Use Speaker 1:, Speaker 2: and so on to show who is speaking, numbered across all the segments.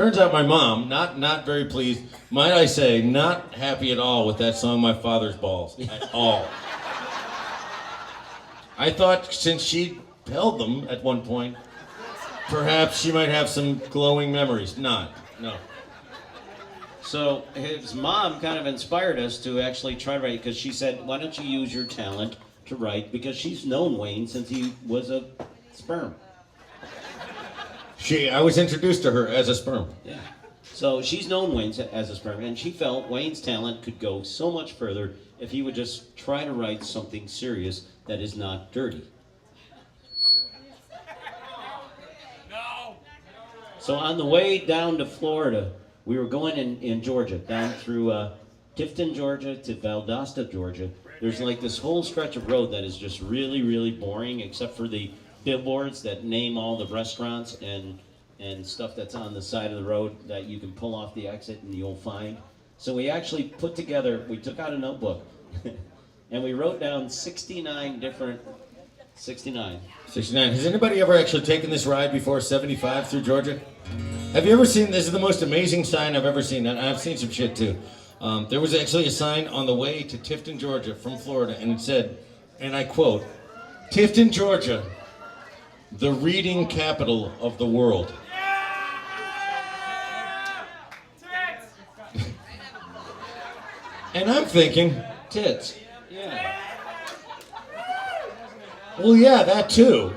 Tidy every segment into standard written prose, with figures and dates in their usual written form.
Speaker 1: Turns out my mom, not very pleased, might I say, not happy at all with that song, My Father's Balls, at all. I thought since she held them at one point, perhaps she might have some glowing memories. Not, no.
Speaker 2: So his mom kind of inspired us to actually try to write, because she said, why don't you use your talent to write? Because she's known Wayne since he was a sperm.
Speaker 1: I was introduced to her as a sperm.
Speaker 2: Yeah. So she's known Wayne as a sperm, and she felt Wayne's talent could go so much further if he would just try to write something serious that is not dirty.
Speaker 3: No.
Speaker 2: So on the way down to Florida, we were going in Georgia, down through Tifton, Georgia to Valdosta, Georgia. There's like this whole stretch of road that is just really, really boring, except for the billboards that name all the restaurants and stuff that's on the side of the road that you can pull off the exit and you'll find. So we actually we took out a notebook and we wrote down 69 different, 69.
Speaker 1: 69. Has anybody ever actually taken this ride before, 75 through Georgia? Have you ever seen, this is the most amazing sign I've ever seen, and I've seen some shit too. There was actually a sign on the way to Tifton, Georgia from Florida, and it said, and I quote, Tifton, Georgia, the reading capital of the world. And I'm thinking, tits.
Speaker 2: Yeah.
Speaker 1: Well, yeah, that too.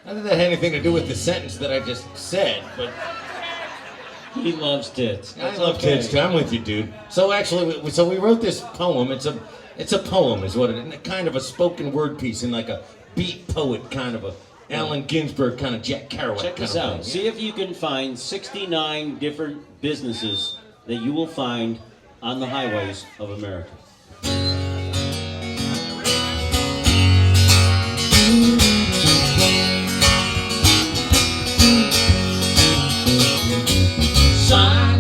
Speaker 1: Not that that had anything to do with the sentence that I just said, but
Speaker 2: He loves tits.
Speaker 1: I
Speaker 2: That's
Speaker 1: love
Speaker 2: okay.
Speaker 1: tits too. I'm with you, dude. So actually, we wrote this poem. It's a poem, is what it is. Kind of a spoken word piece in like a beat poet kind of a Allen Ginsberg kind of Jack Kerouac.
Speaker 2: Check this
Speaker 1: kind of
Speaker 2: out.
Speaker 1: thing.
Speaker 2: See if you can find 69 different businesses that you will find on the highways of America.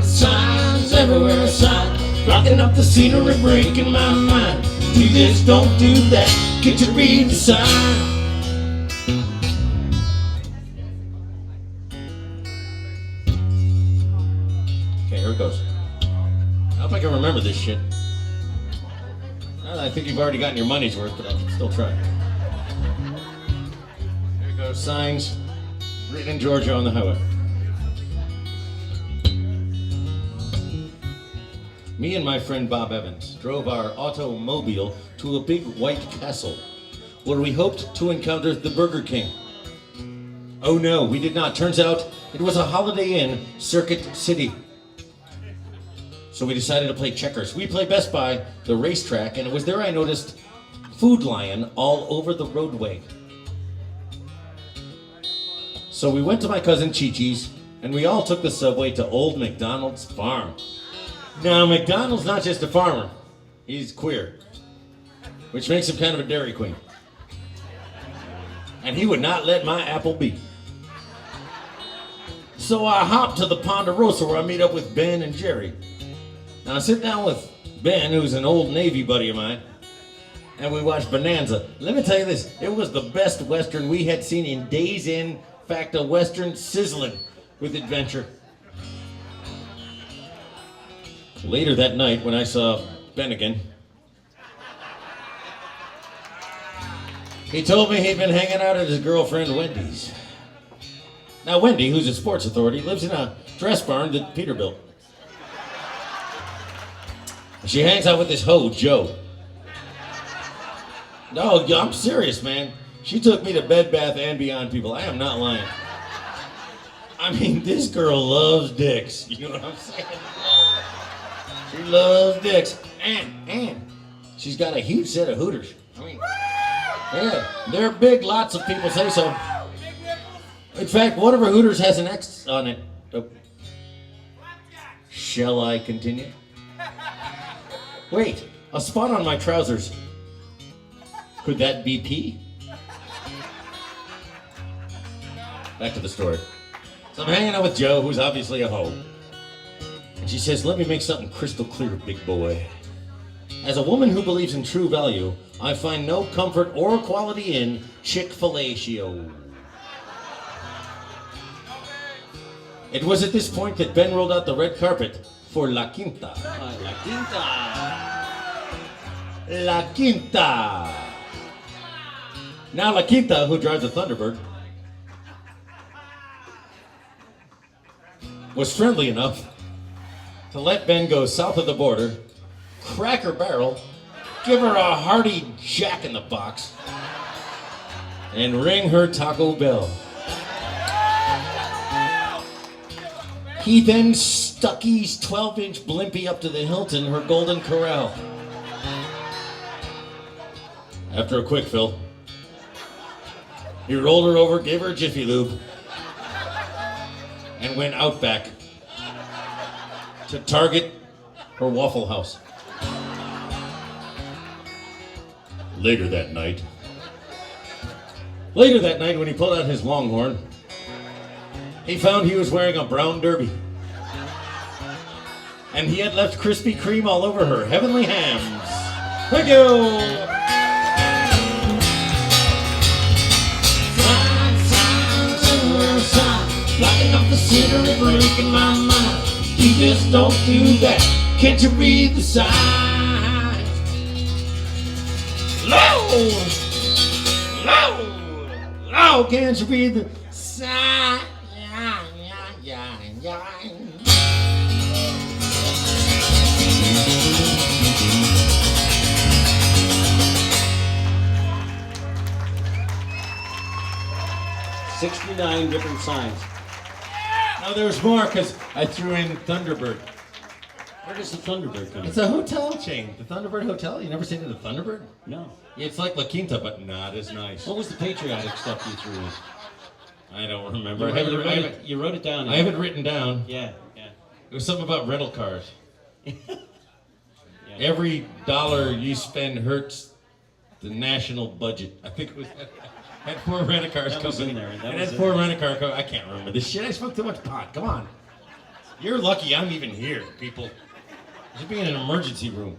Speaker 1: Signs everywhere, signs blocking up the scenery, breaking my mind. Do this, don't do that. Get to read the sign. Okay, here it goes. I hope I can remember this shit. I think you've already gotten your money's worth, but I'll still try. Here it goes. Signs written in Georgia on the highway. Me and my friend Bob Evans drove our automobile to a big white castle where we hoped to encounter the Burger King. Oh no, we did not. Turns out it was a Holiday Inn, Circuit City. So we decided to play checkers. We played Best Buy, the racetrack, and it was there I noticed Food Lion all over the roadway. So we went to my cousin Chi-Chi's, and we all took the subway to Old MacDonald's farm. Now, McDonald's not just a farmer. He's queer, which makes him kind of a Dairy Queen. And he would not let my apple be. So I hopped to the Ponderosa where I meet up with Ben and Jerry. Now I sit down with Ben, who's an old Navy buddy of mine, and we watch Bonanza. Let me tell you this, it was the best Western we had seen in days. In fact, a Western sizzling with adventure. Later that night, when I saw Ben again, he told me he'd been hanging out at his girlfriend Wendy's. Now Wendy, who's a sports authority, lives in a dress barn that Peter built. She hangs out with this hoe, Joe. No, I'm serious, man. She took me to Bed Bath & Beyond, people. I am not lying. I mean, this girl loves dicks. You know what I'm saying? She loves dicks. And she's got a huge set of hooters. I mean, yeah, they're big. Lots of people say so. In fact, one of her hooters has an X on it. Oh. Shall I continue? Wait, a spot on my trousers. Could that be pee? Back to the story. So I'm hanging out with Joe, who's obviously a hoe. And she says, let me make something crystal clear, big boy. As a woman who believes in true value, I find no comfort or quality in Chick-fil-A-cio. It was at this point that Ben rolled out the red carpet for La Quinta.
Speaker 2: La Quinta.
Speaker 1: La Quinta. Now La Quinta, who drives a Thunderbird, was friendly enough to let Ben go south of the border, crack her barrel, give her a hearty jack in the box, and ring her Taco Bell. He then stuck his 12-inch blimpie up to the hilt in her Golden Corral. After a quick fill, he rolled her over, gave her a Jiffy Lube, and went out back to target her Waffle House. Later that night, when he pulled out his Longhorn, he found he was wearing a brown derby. And he had left Krispy Kreme all over her heavenly hams. Thank you! Blocking up the city and breaking my mind. You just don't do that. Can't you read the signs? Low, can't you read the signs?
Speaker 2: 69 different signs.
Speaker 1: No, there's more because I threw in Thunderbird.
Speaker 2: Where does the Thunderbird come
Speaker 1: It's a hotel chain. The Thunderbird Hotel. You never seen the Thunderbird?
Speaker 2: No.
Speaker 1: It's like La Quinta, but not as nice.
Speaker 2: What was the patriotic stuff you threw in?
Speaker 1: I don't remember.
Speaker 2: You wrote it down.
Speaker 1: I have it written down.
Speaker 2: Yeah.
Speaker 1: It was something about rental cars.
Speaker 2: Yeah.
Speaker 1: Every dollar you spend hurts the national budget. I think it was. Had 4 rent-a-cars
Speaker 2: That was
Speaker 1: company.
Speaker 2: in there. That
Speaker 1: It
Speaker 2: was
Speaker 1: had
Speaker 2: in
Speaker 1: 4
Speaker 2: there.
Speaker 1: rent-a-car company. I can't remember this shit. I smoked too much pot. Come on. You're lucky I'm even here, people. This should be in an emergency room.